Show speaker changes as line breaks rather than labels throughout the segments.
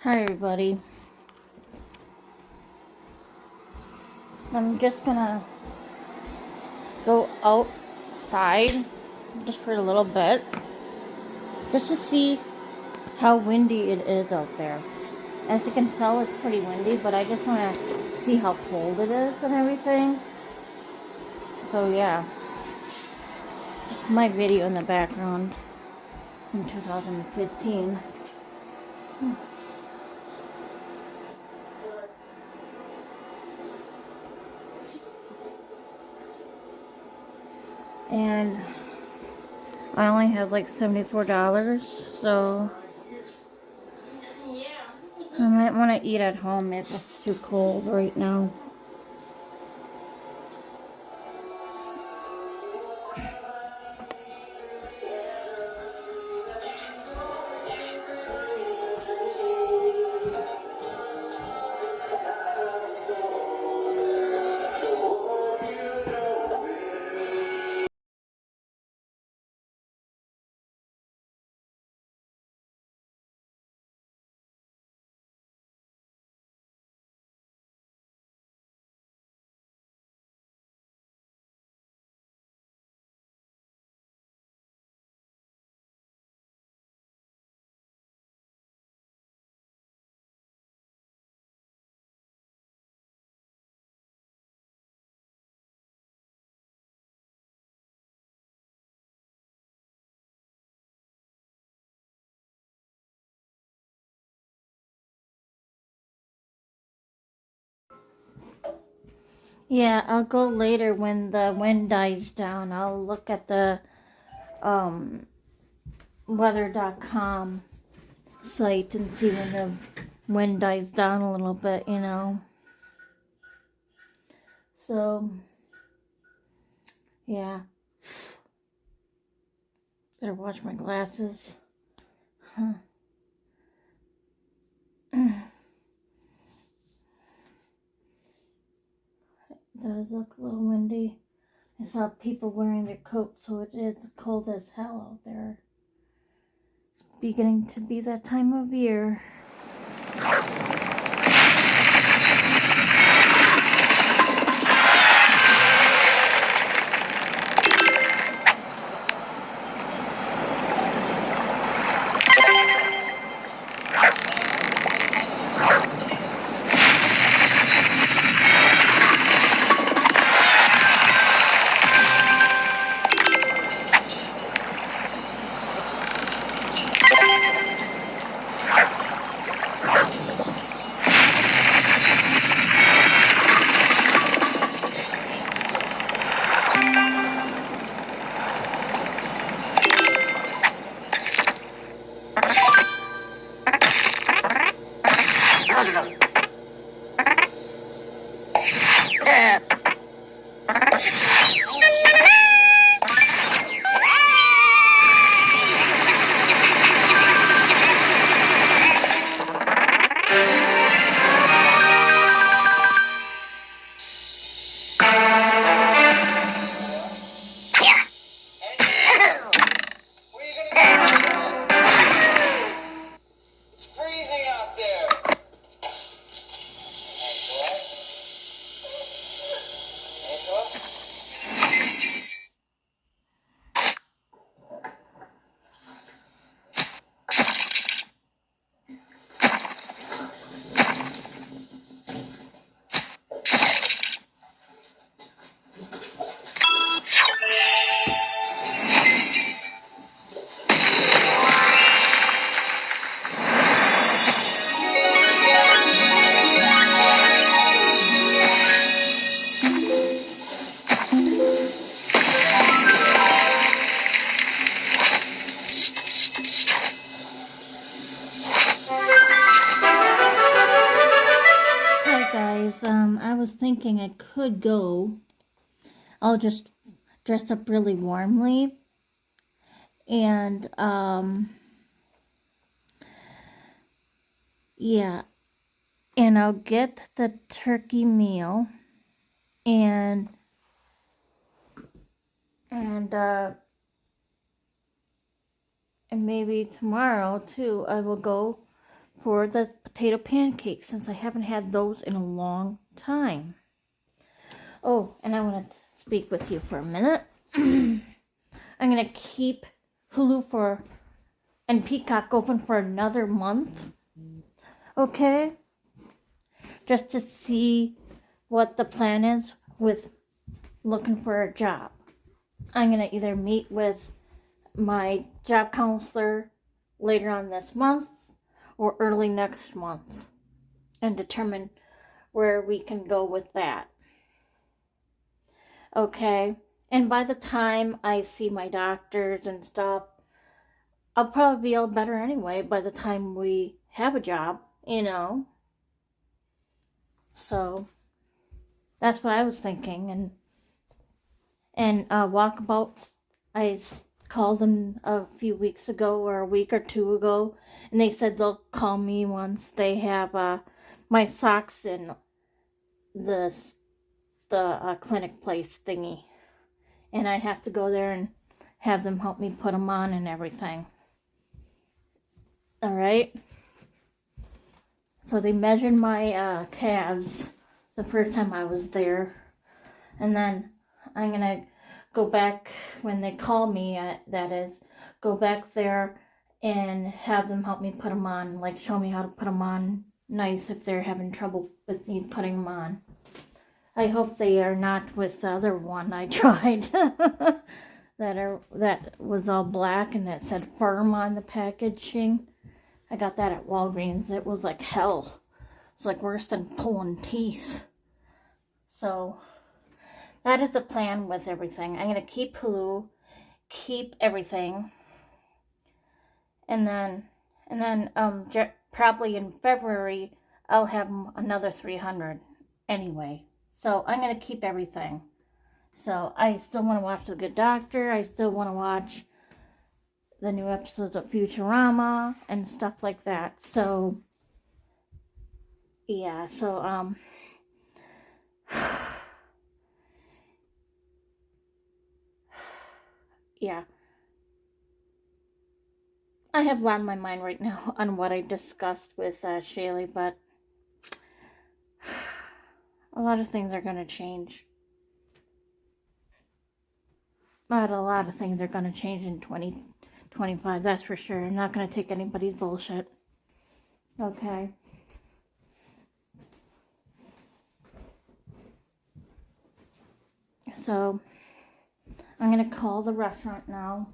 Hi everybody. I'm just gonna go outside just for a little bit just to see how windy it is out there. As you can tell, it's pretty windy, but I just want to see how cold it is and everything. So yeah, my video in the background in 2015. And I only have like $74, so I might want to eat at home if it's too cold right now. Yeah, I'll go later when the wind dies down. I'll look at the um, weather.com site and see when the wind dies down a little bit. So, yeah. Better watch my glasses. Huh. It does look a little windy. I saw people wearing their coats, so it is cold as hell out there. It's beginning to be that time of year. Hi guys, I was thinking I could go. I'll just dress up really warmly and yeah, and I'll get the turkey meal and and uh and maybe tomorrow too I will go for the potato pancakes since I haven't had those in a long time. Oh, and I want to speak with you for a minute. I'm going to keep Hulu and Peacock open for another month. Okay? Just to see what the plan is with looking for a job. I'm going to either meet with my job counselor later on this month or early next month and determine where we can go with that. Okay? And by the time I see my doctors and stuff, I'll probably be all better anyway by the time we have a job, you know? So, that's what I was thinking. And walkabouts, I called them a few weeks ago or a week or two ago, and they said they'll call me once they have my socks in the clinic place thingy. And I have to go there and have them help me put them on and everything. Alright? So they measured my calves the first time I was there. And then I'm going to go back when they call me, that is, go back there and have them help me put them on. Like show me how to put them on nice if they're having trouble with me putting them on. I hope they are not with the other one I tried. that was all black and that said firm on the packaging. I got that at Walgreens. It was like hell. It's like worse than pulling teeth. So that is the plan with everything. I'm going to keep Hulu, keep everything. And then probably in February, I'll have another 300 anyway. So I'm going to keep everything. So I still want to watch The Good Doctor. I still want to watch the new episodes of Futurama and stuff like that. So, yeah. So, yeah. I have a lot on my mind right now on what I discussed with Shaylee, but a lot of things are going to change. But a lot of things are going to change in 2025, that's for sure. I'm not going to take anybody's bullshit. Okay. So, I'm going to call the restaurant now.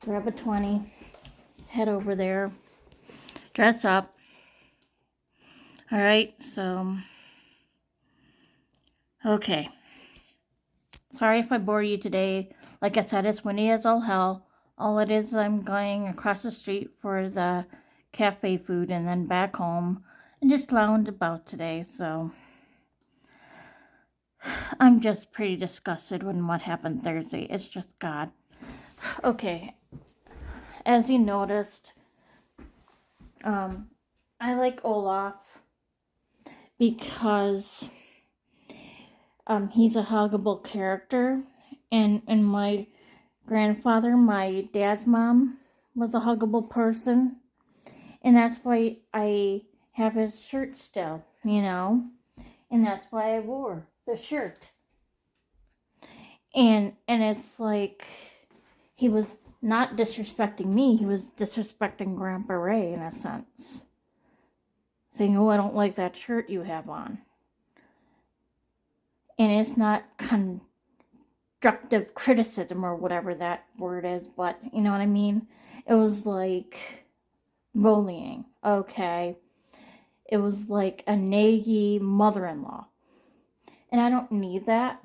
Grab a 20. Head over there. Dress up. Alright, so... Okay. Sorry if I bore you today. Like I said, it's windy as all hell. All it is, I'm going across the street for the cafe food and then back home and just lounge about today. So I'm just pretty disgusted with what happened Thursday. It's just God. Okay. As you noticed, I like Olaf because he's a huggable character, and my grandfather, my dad's mom, was a huggable person, and that's why I have his shirt still, you know, and that's why I wore the shirt. And it's like he was not disrespecting me, he was disrespecting Grandpa Ray in a sense, saying, "Oh, I don't like that shirt you have on." And it's not constructive criticism or whatever that word is, but you know what I mean? It was like bullying, okay? It was like a naggy mother-in-law. And I don't need that.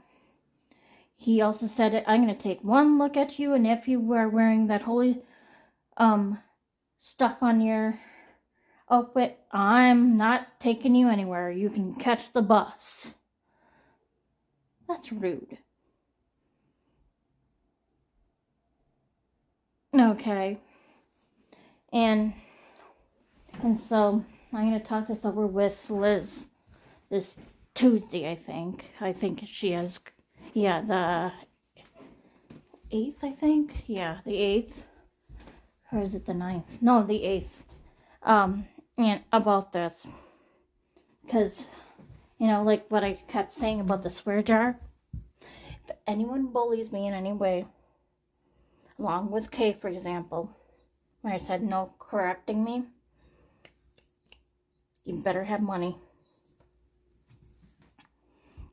He also said, I'm going to take one look at you, and if you are wearing that holy stuff on your outfit, I'm not taking you anywhere. You can catch the bus. That's rude. Okay. And so I'm going to talk this over with Liz this Tuesday, I think. I think she has, yeah, the 8th, I think. Yeah, the 8th. Or is it the 9th? No, the 8th. and about this, because, like what I kept saying about the swear jar. If anyone bullies me in any way, along with Kay, for example, when I said no correcting me, you better have money.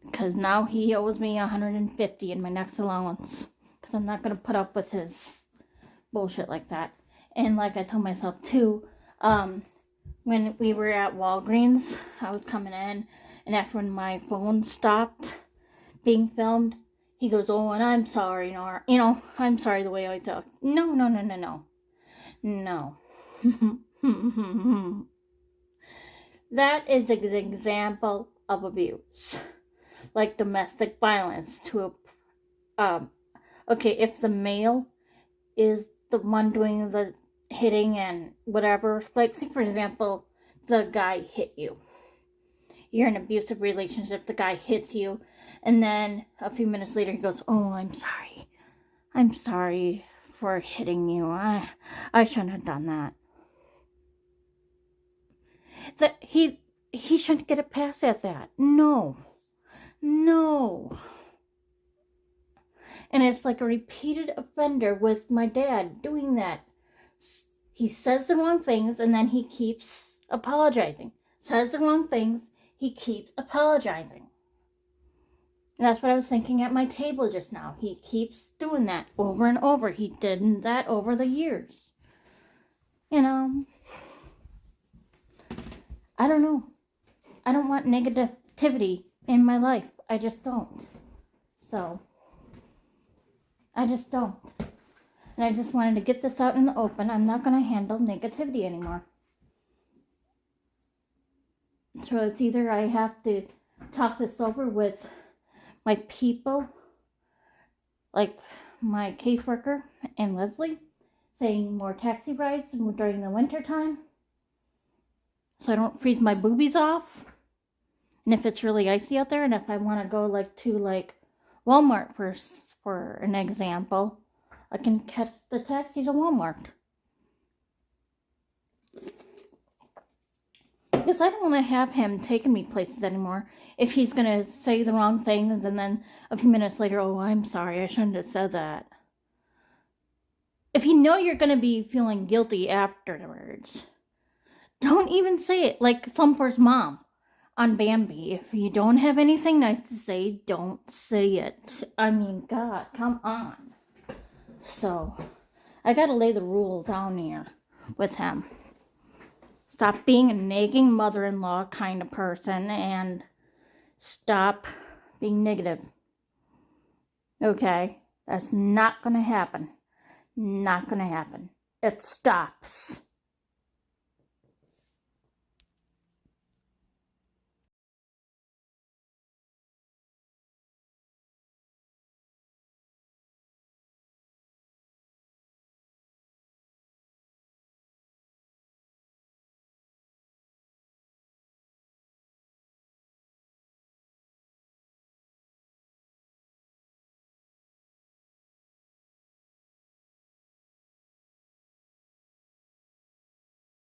Because now he owes me $150 in my next allowance. Because I'm not going to put up with his bullshit like that. And like I told myself too, when we were at Walgreens, I was coming in, and after when my phone stopped being filmed, he goes, oh, and I'm sorry, I'm sorry the way I talk. No. No. That is an example of abuse. Like domestic violence okay, if the male is the one doing the hitting and whatever, like say for example, the guy hit you. You're in an abusive relationship, the guy hits you, and then a few minutes later he goes, oh, I'm sorry for hitting you. I shouldn't have done that. That he shouldn't get a pass at that. No. And it's like a repeated offender with my dad doing that. He says the wrong things and then he keeps apologizing. Says the wrong things, he keeps apologizing. And that's what I was thinking at my table just now. He keeps doing that over and over. He did that over the years. I don't know. I don't want negativity in my life. I just don't. So, I just don't. And I just wanted to get this out in the open. I'm not going to handle negativity anymore. So it's either I have to talk this over with my people, like my caseworker and Leslie, saying more taxi rides during the winter time, so I don't freeze my boobies off. And if it's really icy out there, and if I want to go to Walmart for an example, I can catch the taxi to Walmart. Because I don't want to have him taking me places anymore if he's going to say the wrong things and then a few minutes later, oh, I'm sorry, I shouldn't have said that. If you know you're going to be feeling guilty afterwards, don't even say it. Like Slumber's mom on Bambi. If you don't have anything nice to say, don't say it. I mean, God, come on. So, I gotta lay the rule down here with him. Stop being a nagging mother-in-law kind of person and stop being negative. Okay? That's not gonna happen. Not gonna happen. It stops.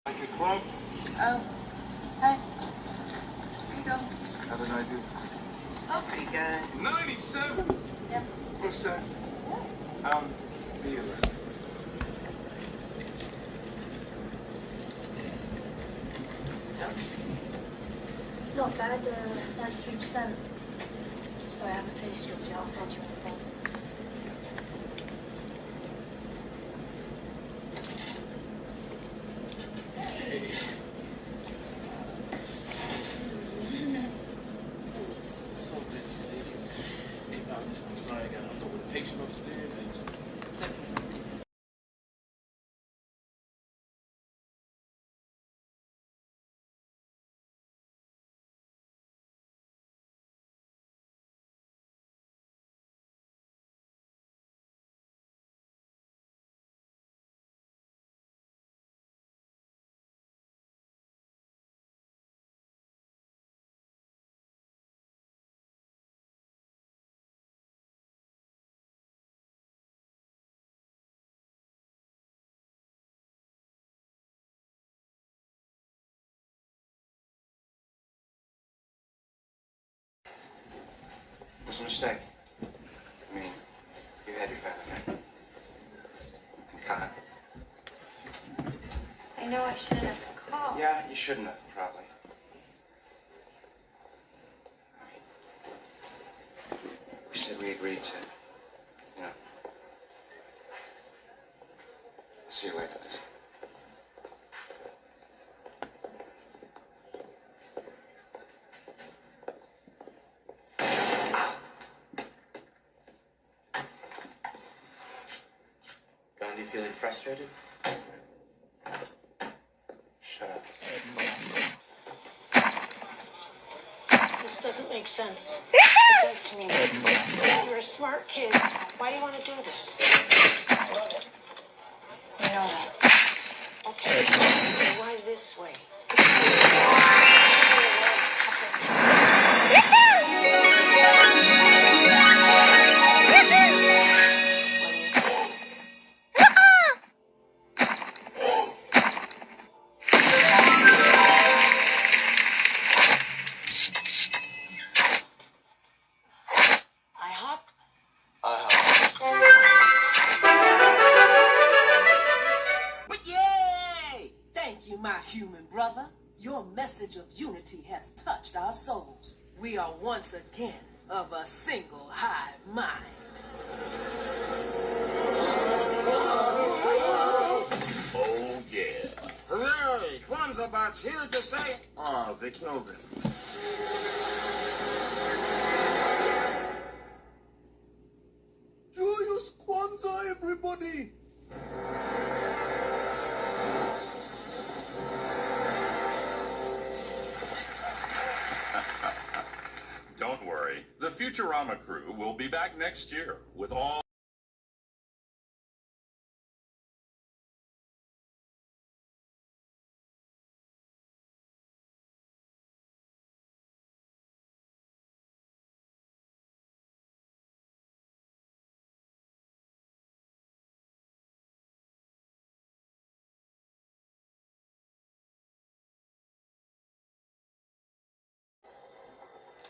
Like a club?
Oh, hi. Here you go.
How did I do?
Oh, pretty good.
97?
Yep.
What's that? Dealer.
No, got that's 3%. So I haven't finished your job, I'll do anything.
So good to see you. Hey, I'm sorry I got off with a patient upstairs. It's okay.
was a mistake. I mean, you had your family night. And Kyle.
I know I shouldn't have called.
Yeah, you shouldn't have, probably. We said we agreed to, you know. See you later, Lizzie.
Gandhi feeling frustrated?
Shut up.
This doesn't make sense. It does to me. You're a smart kid. Why do you want to do this?
I love it. You know that.
Okay, so why this way? IHOP?
But yay! Thank you, my human brother. Your message of unity has touched our souls. We are once again of a single hive mind.
Oh, yeah. Hooray! Kwanzaa here to say, oh, they killed him. Joyous Kwanzaa, everybody! Don't worry. The Futurama crew will be back next year with all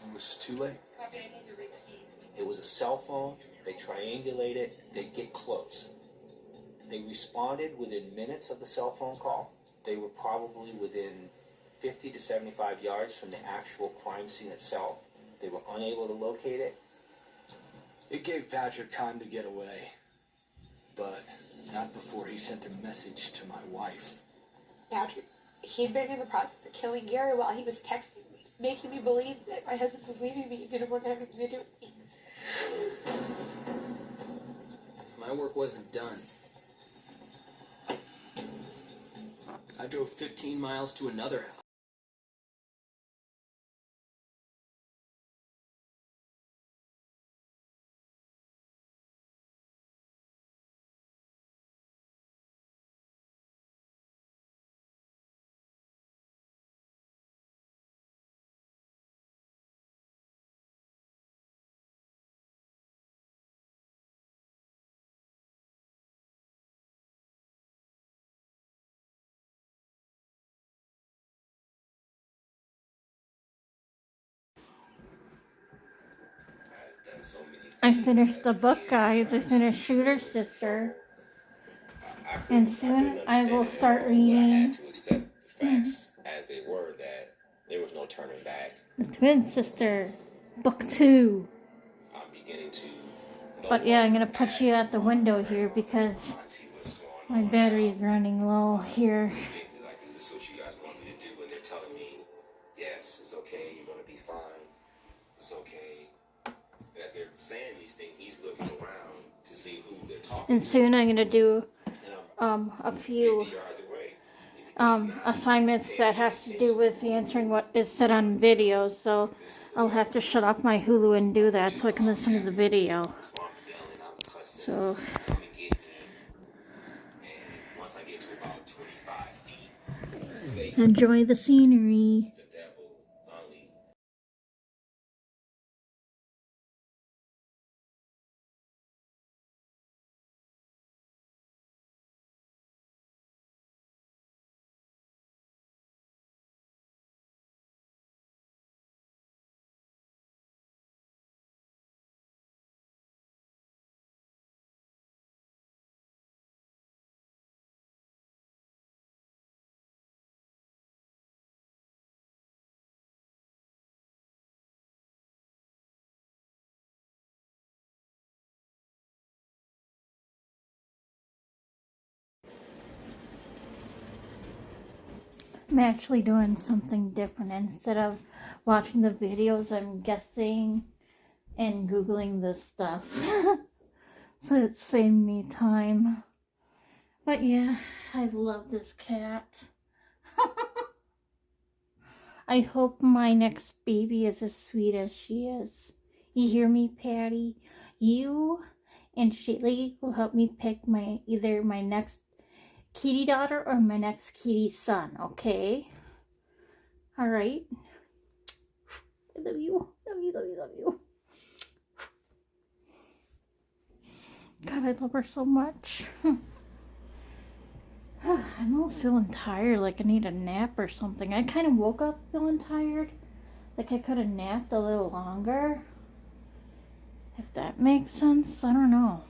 It was too late. It was a cell phone. They triangulated. They get close. They responded within minutes of the cell phone call. They were probably within 50 to 75 yards from the actual crime scene itself. They were unable to locate it. It gave Patrick time to get away, but not before he sent a message to my wife.
Patrick, he'd been in the process of killing Gary while he was texting me, making me believe that my husband was leaving me and didn't want to have anything to do with me.
My work wasn't done. I drove 15 miles to another house.
I finished the book, guys. I finished Shooter Sister. And soon I will start
I
reading
had to accept the facts as they were, that there was no turning back.
The Twin Sister, Book 2.
I'm beginning to know
But yeah, I'm gonna
what
put you at the window here because
auntie was going
my
on.
battery is running low here.
Like, is this what you guys want me to do? And they're telling me, yes, it's okay, you're gonna be fine. It's okay. And as they're saying these things, he's looking around to see who they're talking
And soon I'm gonna do
and
a
I'm
few
50 yards away.
assignments that has to do with answering what is said on videos. So I'll have to shut off my Hulu and do that so I can listen to the video.
So I'm yelling, I'm cussing.
So
Come and get me. And once I get to about 25 feet, Satan,
enjoy the scenery. I'm actually doing something different. Instead of watching the videos, I'm guessing and Googling this stuff. So it saved me time. But yeah, I love this cat. I hope my next baby is as sweet as she is. You hear me, Patty? You and Shaylee will help me pick either my next kitty daughter or my next kitty son, okay? Alright. I love you. Love you, love you, love you. God, I love her so much. I'm almost feeling tired, like I need a nap or something. I kind of woke up feeling tired. Like I could have napped a little longer. If that makes sense, I don't know.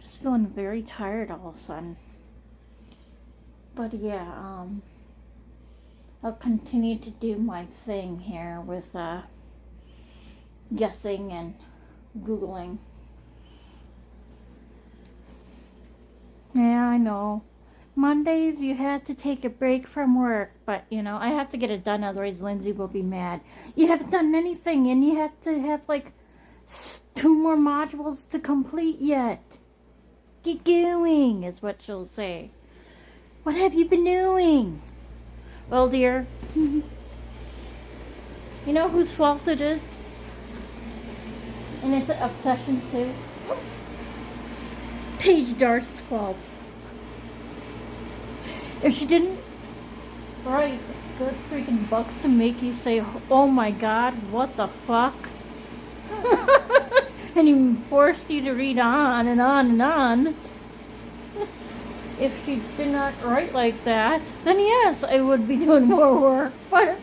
Just feeling very tired all of a sudden. But yeah, I'll continue to do my thing here with guessing and Googling. Yeah, I know. Mondays you have to take a break from work, but you know, I have to get it done, otherwise Lindsay will be mad. You haven't done anything and you have to have like 2 more modules to complete yet. Get going, is what she'll say. What have you been doing? Well, dear, you know whose fault it is? And it's an obsession too. Paige Darth's fault. If she didn't write good freaking books to make you say, oh my god, what the fuck? And he forced you to read on and on and on. If she did not write like that, then yes, I would be doing more work, but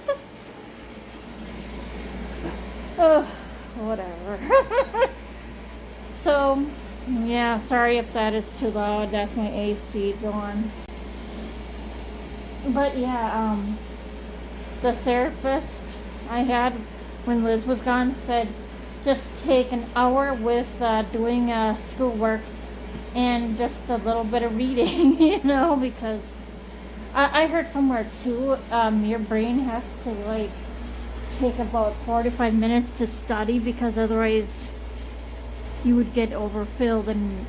whatever. So, yeah, sorry if that is too loud. That's my AC going. But yeah, the therapist I had when Liz was gone said just take an hour with doing schoolwork and just a little bit of reading, you know, because I heard somewhere too, your brain has to like take about 45 minutes to study, because otherwise you would get overfilled and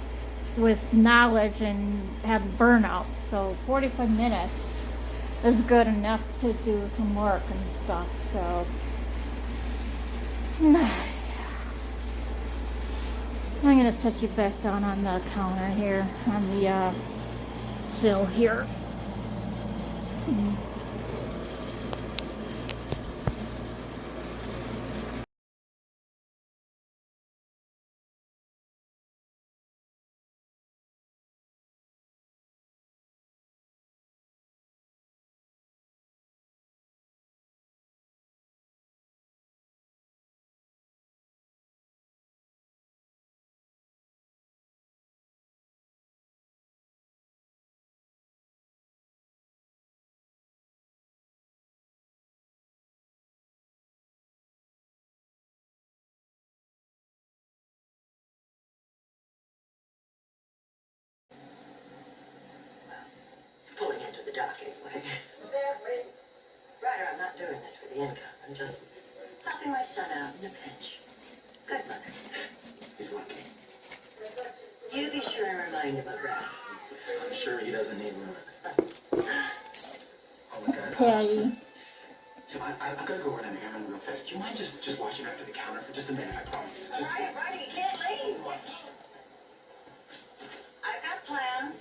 with knowledge and have burnout. So 45 minutes is good enough to do some work and stuff. So I'm gonna set you back down on the counter here, on the sill here.
Pulling into the dock anyway. Ryder, I'm not doing this for the income. I'm just helping my son out in a pinch. Good mother.
He's lucky.
You be sure and remind him of that.
I'm sure he doesn't need one. Oh my god.
Patty.
I've got to go run an errand real fast. Do you mind just watching after the counter for just a minute? I promise.
Ryder, you can't leave. I've got plans.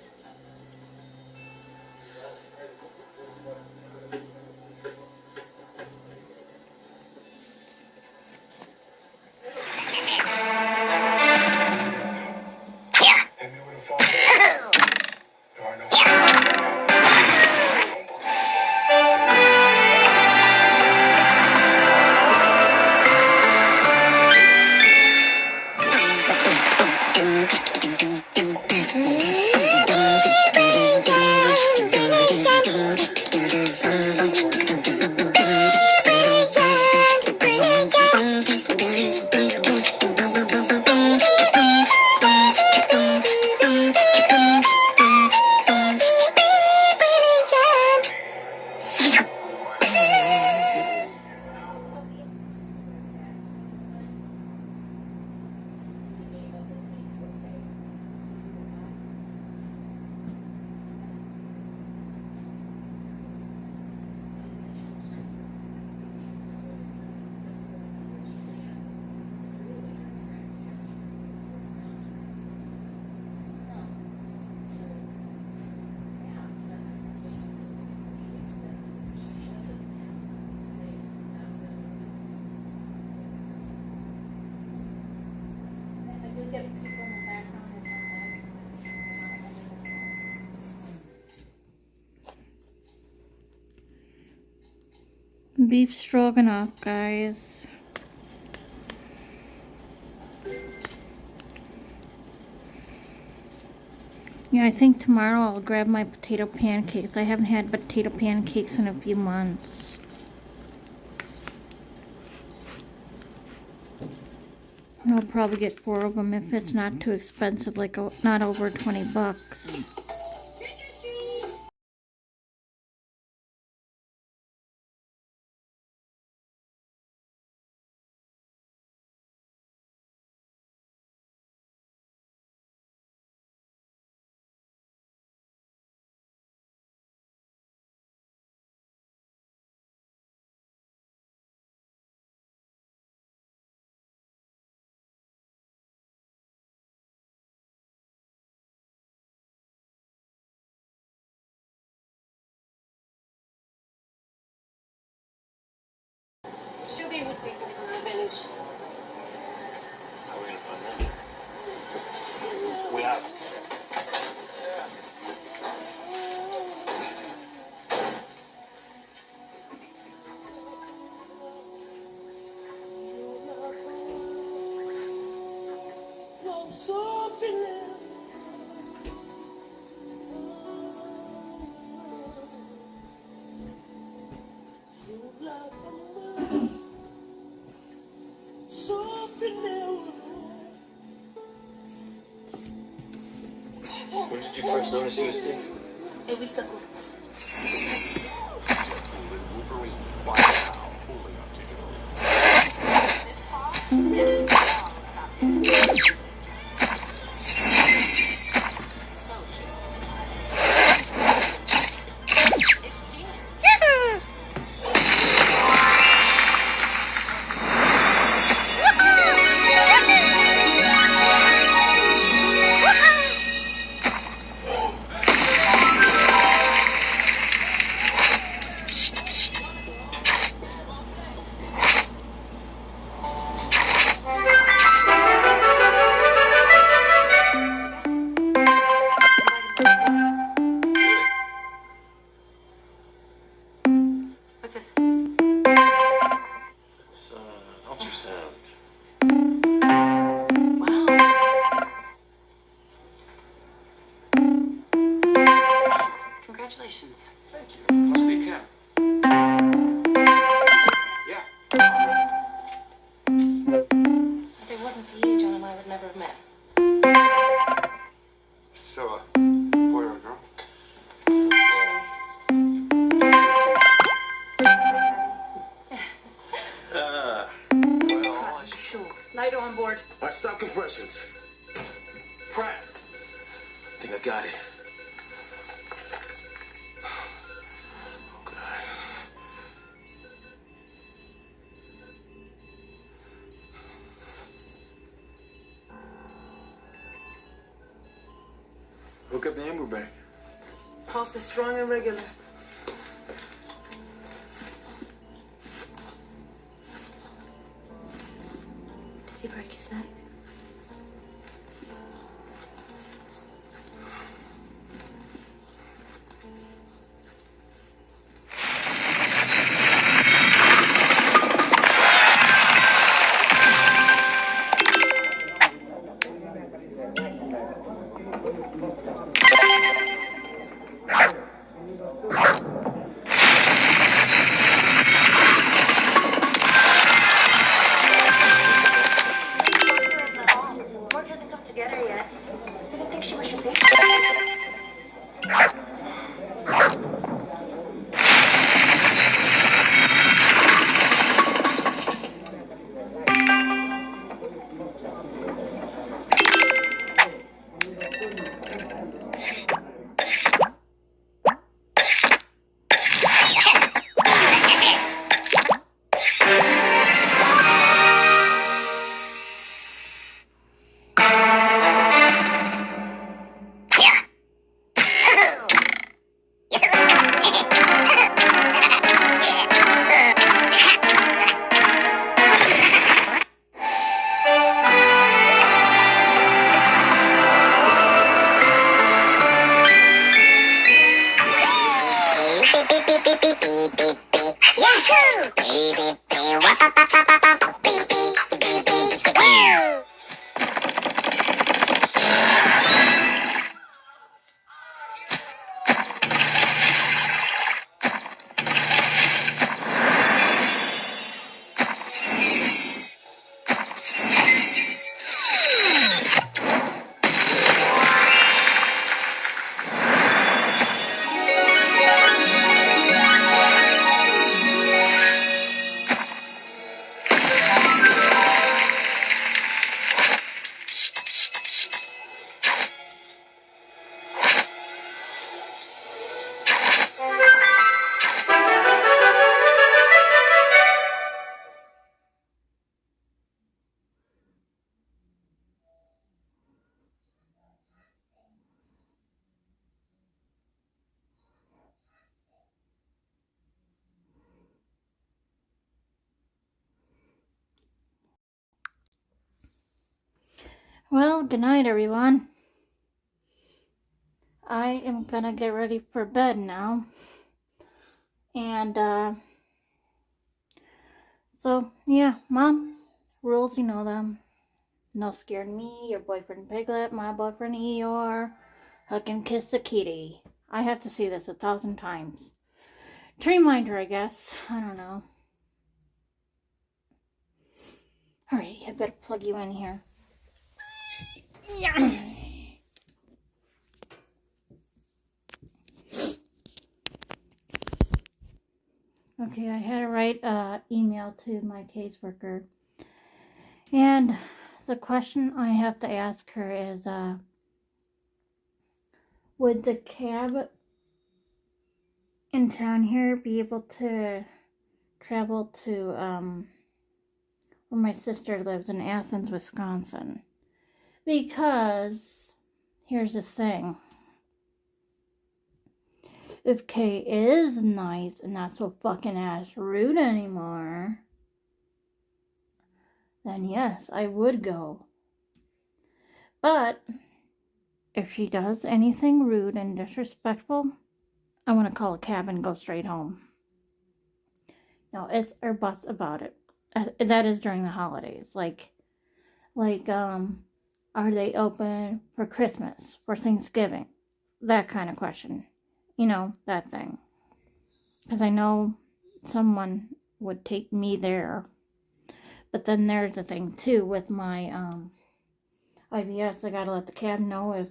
beef stroganoff, guys. Yeah, I think tomorrow I'll grab my potato pancakes. I haven't had potato pancakes in a few months. I'll probably get 4 of them if it's not too expensive, like not over 20 bucks.
She'll be with people from the village.
How are we gonna find them? We ask.
When did you first notice he was sick?
A week ago.
Wolverine. Wow. Holding on digital.
What's this?
It's ultrasound.
Wow. Congratulations.
Thank you. Must be a cat. Yeah.
If it wasn't for you, John and I would never have met.
So, boy or girl?
Well,
Sure. Lighter on board.
All right, stop compressions. Pratt. I think I got it. Oh, God. Hook up the amber bag.
Pulse is strong and regular. Did you break his neck? Work hasn't come together yet. I didn't think she was your favorite.
Beep, beep, beep, beep, beep, beep, beep.
Yahoo! Beep, beep, beep, wap, wap, wap, wap, wap, wap, beep, beep, beep, beep, beep, woo!
Well, good night, everyone. I am gonna get ready for bed now. And, so, yeah, Mom, rules, you know them. No scaring me, your boyfriend Piglet, my boyfriend Eeyore, hug and kiss the kitty. I have to see this 1,000 times. To remind her, I guess. I don't know. Alright, I better plug you in here. Yeah. Okay, I had to write an email to my caseworker. And the question I have to ask her is, would the cab in town here be able to travel to, where my sister lives in Athens, Wisconsin? Because, here's the thing. If Kay is nice and not so fucking ass rude anymore, then yes, I would go. But if she does anything rude and disrespectful, I want to call a cab and go straight home. No, it's or buts about it. That is during the holidays. Like, are they open for Christmas, for Thanksgiving? That kind of question. You know, that thing. Because I know someone would take me there. But then there's the thing, too, with my IBS. I gotta let the cab know if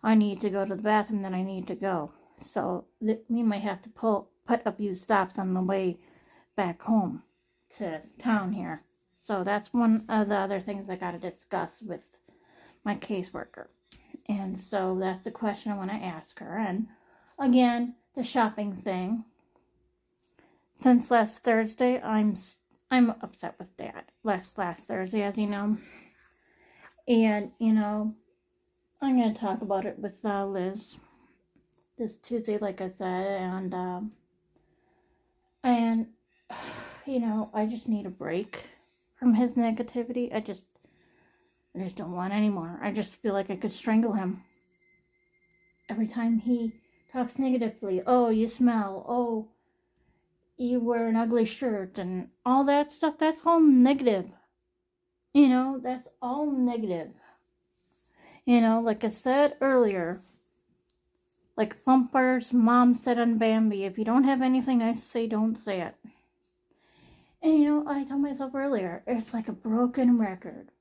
I need to go to the bathroom, then I need to go. So, we might have to put a few stops on the way back home to town here. So, that's one of the other things I gotta discuss with my caseworker. And so, that's the question I want to ask her. And again, the shopping thing. Since last Thursday, I'm upset with Dad. Last Thursday, as you know. And, you know, I'm going to talk about it with Liz this Tuesday, like I said. And, you know, I just need a break from his negativity. I just don't want any more. I just feel like I could strangle him. Every time he talks negatively, oh, you smell, oh, you wear an ugly shirt, and all that stuff, that's all negative. You know, that's all negative. You know, like I said earlier, like Thumper's mom said on Bambi, if you don't have anything nice to say, don't say it. And, you know, I told myself earlier, it's like a broken record.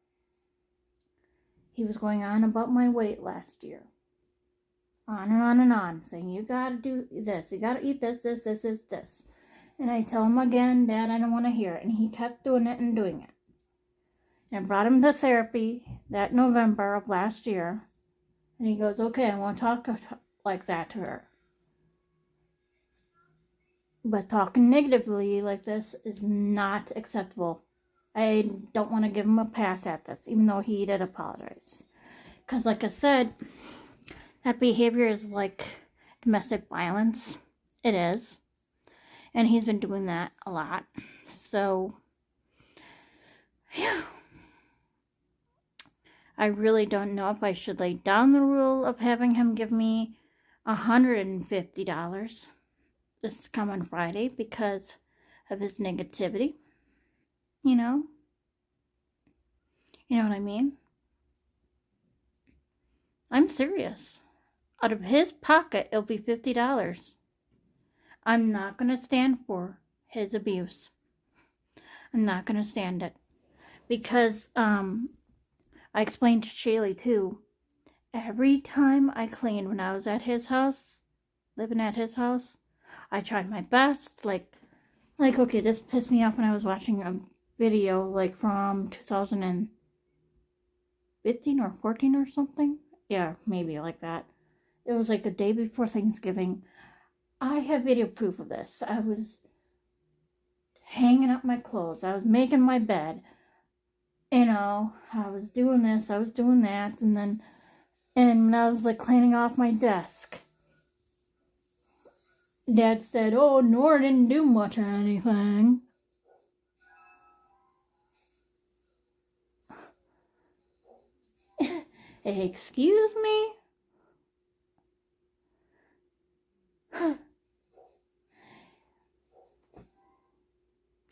He was going on about my weight last year. On and on and on, saying, you gotta do this, you gotta eat this. And I tell him again, Dad, I don't want to hear it. And he kept doing it and doing it. And I brought him to therapy that November of last year. And he goes, okay, I won't talk like that to her. But talking negatively like this is not acceptable. I don't want to give him a pass at this, even though he did apologize. Because like I said, that behavior is like domestic violence. It is. And he's been doing that a lot. So, yeah. I really don't know if I should lay down the rule of having him give me $150 this coming Friday. Because of his negativity. You know? You know what I mean? I'm serious. Out of his pocket, it'll be $50. I'm not going to stand for his abuse. I'm not going to stand it. Because, I explained to Shaylee too, every time I cleaned when I was at his house, living at his house, I tried my best. Like, okay, this pissed me off when I was watching a video, like, from 2015 or 14 or something. Yeah, maybe like that. It was like the day before Thanksgiving. I have video proof of this. I was hanging up my clothes. I was making my bed. You know, I was doing this, I was doing that, and I was like cleaning off my desk. Dad said, "Oh, Nora didn't do much or anything." Excuse me?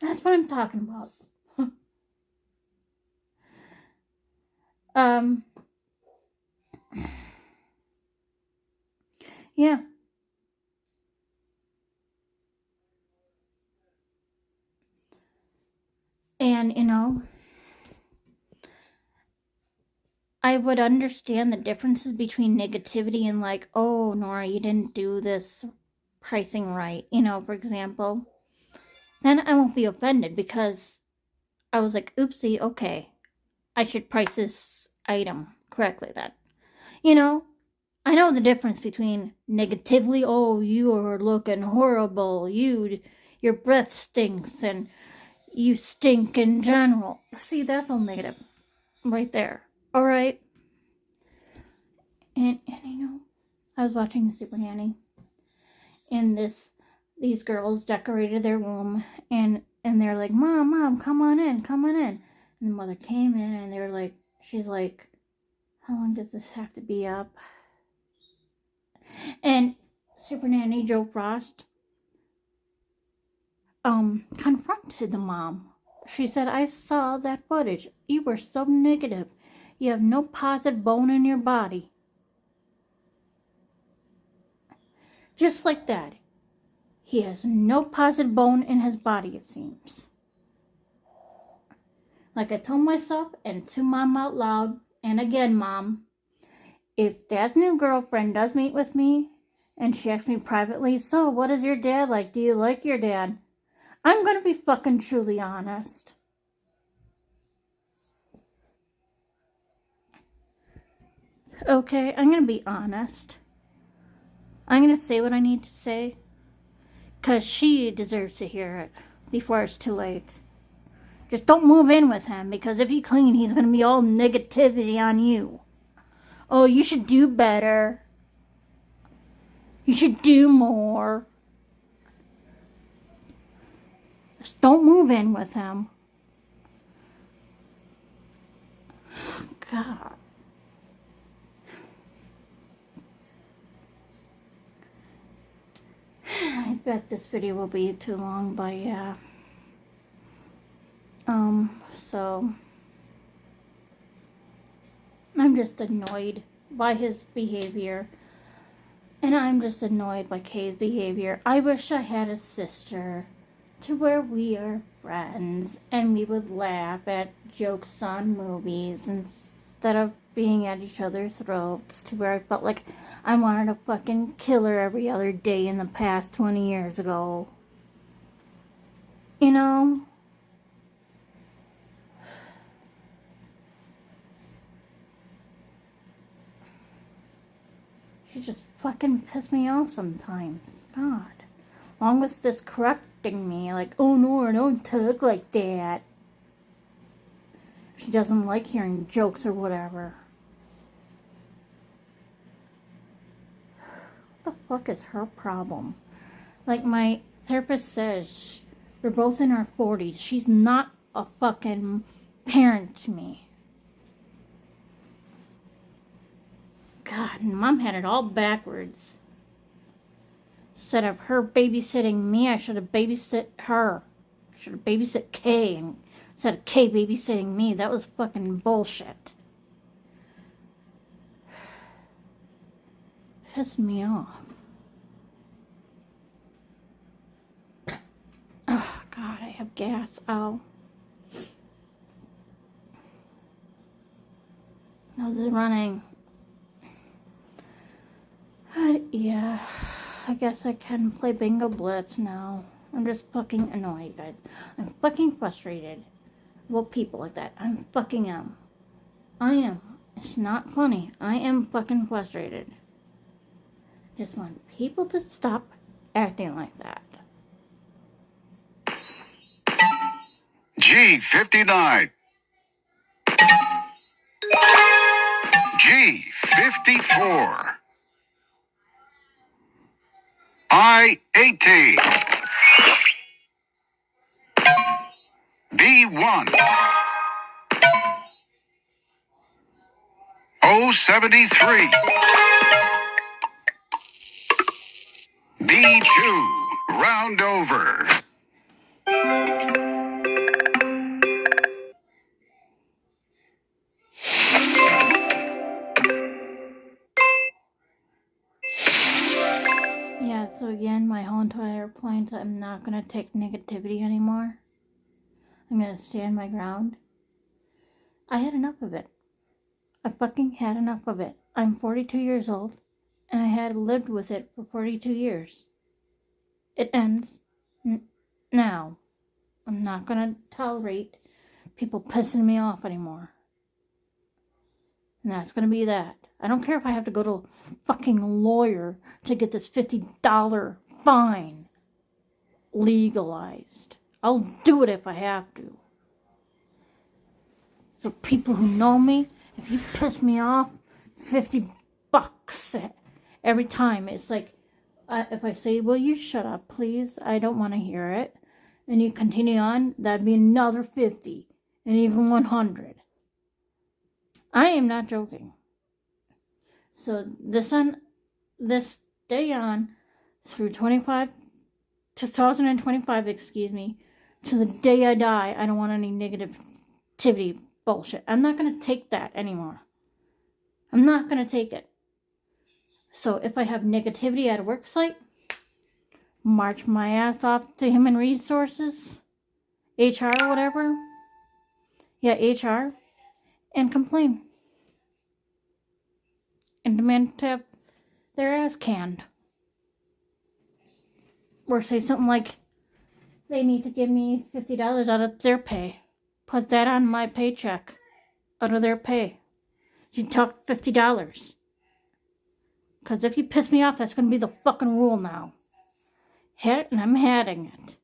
That's what I'm talking about. Yeah. And, you know, I would understand the differences between negativity and like, oh, Nora, you didn't do this pricing right, you know, for example. Then I won't be offended because I was like, oopsie, okay. I should price this item correctly then. You know, I know the difference between negatively, oh, you are looking horrible, your breath stinks, and you stink in general. See, that's all negative right there. Alright? And you know, I was watching the Super Nanny, and these girls decorated their room, and they're like, Mom, come on in. And the mother came in, and they were like, she's like, how long does this have to be up? And Super Nanny Joe Frost confronted the mom. She said, I saw that footage. You were so negative. You have no positive bone in your body. Just like that. He has no positive bone in his body, it seems. Like I told myself and to Mom out loud, and again, Mom, if Dad's new girlfriend does meet with me, and she asks me privately, so what is your dad like? Do you like your dad? I'm going to be fucking truly honest. Okay, I'm going to be honest. I'm going to say what I need to say. Because she deserves to hear it before it's too late. Just don't move in with him, because if you clean, he's going to be all negativity on you. Oh, you should do better. You should do more. Just don't move in with him. God. I bet this video will be too long, but yeah. So I'm just annoyed by his behavior. And I'm just annoyed by Kay's behavior. I wish I had a sister to where we are friends and we would laugh at jokes on movies instead of being at each other's throats, to where I felt like I wanted to fucking kill her every other day in the past 20 years ago. You know? She just fucking pisses me off sometimes. God. Along with this correcting me, like, oh no, don't talk like that. She doesn't like hearing jokes or whatever. What the fuck is her problem? Like my therapist says, we're both in our 40s. She's not a fucking parent to me. God, and Mom had it all backwards. Instead of her babysitting me, I should have babysit her. should have babysit Kay instead of Kay babysitting me. That was fucking bullshit. Pissed me off. Oh, God, I have gas. Ow. Nose is running. Yeah, I guess I can play Bingo Blitz now. I'm just fucking annoyed, guys. I'm fucking frustrated. Well, people like that. I'm fucking am. I am. It's not funny. I am fucking frustrated. Just want people to stop acting like that.
G59. G54. I-80. B1. O73. B2. Round over.
Yeah, so again, my whole entire point, I'm not going to take negativity anymore. I'm going to stand my ground. I had enough of it. I fucking had enough of it. I'm 42 years old, and I had lived with it for 42 years. It ends now. I'm not going to tolerate people pissing me off anymore. And that's going to be that. I don't care if I have to go to a fucking lawyer to get this $50 fine legalized. I'll do it if I have to. So people who know me, if you piss me off, $50 every time. It's like, if I say, will you shut up, please? I don't want to hear it. And you continue on, that'd be another 50 and even 100. I am not joking. So this day on, through 2025, excuse me, to the day I die, I don't want any negativity bullshit. I'm not going to take that anymore. I'm not going to take it. So if I have negativity at a work site, march my ass off to human resources, HR, whatever. Yeah, HR, and complain. And demand to have their ass canned. Or say something like, they need to give me $50 out of their pay. Put that on my paycheck. Out of their pay. You talk $50. Because if you piss me off, that's going to be the fucking rule now. And I'm adding it.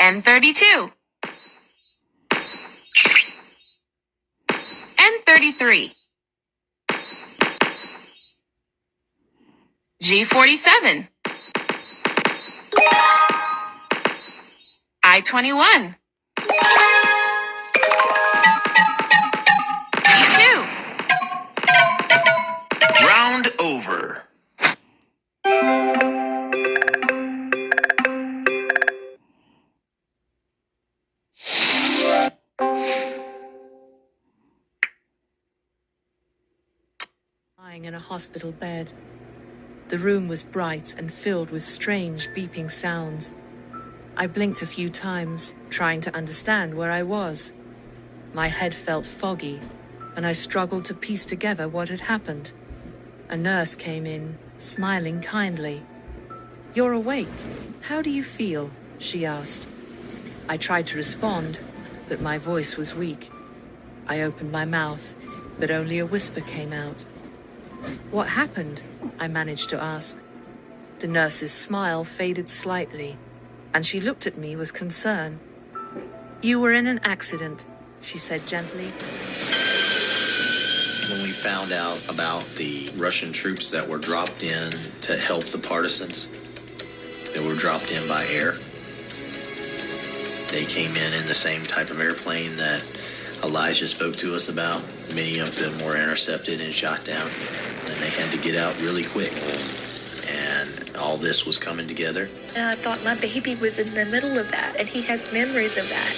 N32. N33. G47. I-21. G2.
Round over.
Lying in a hospital bed. The room was bright and filled with strange beeping sounds. I blinked a few times, trying to understand where I was. My head felt foggy, and I struggled to piece together what had happened. A nurse came in, smiling kindly. "You're awake. How do you feel?" she asked. I tried to respond, but my voice was weak. I opened my mouth, but only a whisper came out. What happened? I managed to ask. The nurse's smile faded slightly, and she looked at me with concern. You were in an accident, she said gently.
When we found out about the Russian troops that were dropped in to help the partisans, they were dropped in by air. They came in the same type of airplane that Elijah spoke to us about. Many of them were intercepted and shot down, and they had to get out really quick. And all this was coming together.
And I thought my baby was in the middle of that, and he has memories of that.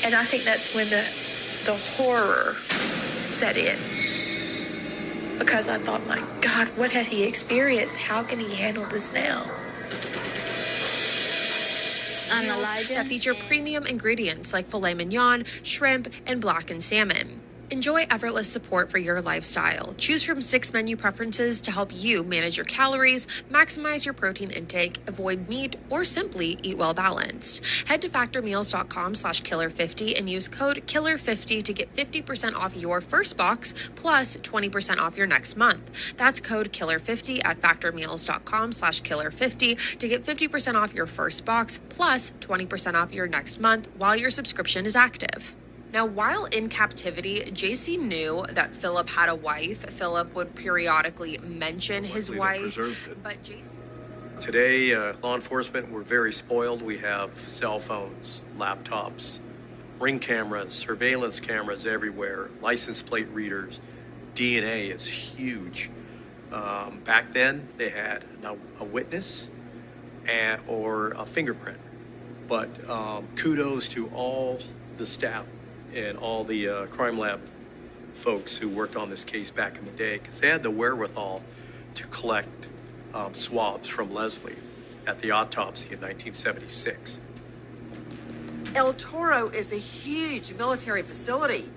And I think that's when the horror set in. Because I thought, my God, what had he experienced? How can he handle this now?
I'm Elijah. That feature premium ingredients like filet mignon, shrimp, and blackened salmon. Enjoy effortless support for your lifestyle. Choose from 6 menu preferences to help you manage your calories, maximize your protein intake, avoid meat, or simply eat well balanced. Head to factormeals.com/killer50 and use code KILLER50 to get 50% off your first box plus 20% off your next month. That's code KILLER50 at factormeals.com/killer50 to get 50% off your first box plus 20% off your next month while your subscription is active. Now, while in captivity, JC knew that Philip had a wife. Philip would periodically mention his wife, but JC...
Today, law enforcement, we're very spoiled. We have cell phones, laptops, ring cameras, surveillance cameras everywhere, license plate readers. DNA is huge. Back then, they had a witness or a fingerprint. But kudos to all the staff and all the crime lab folks who worked on this case back in the day, because they had the wherewithal to collect swabs from Leslie at the autopsy in 1976.
El Toro is a huge military facility.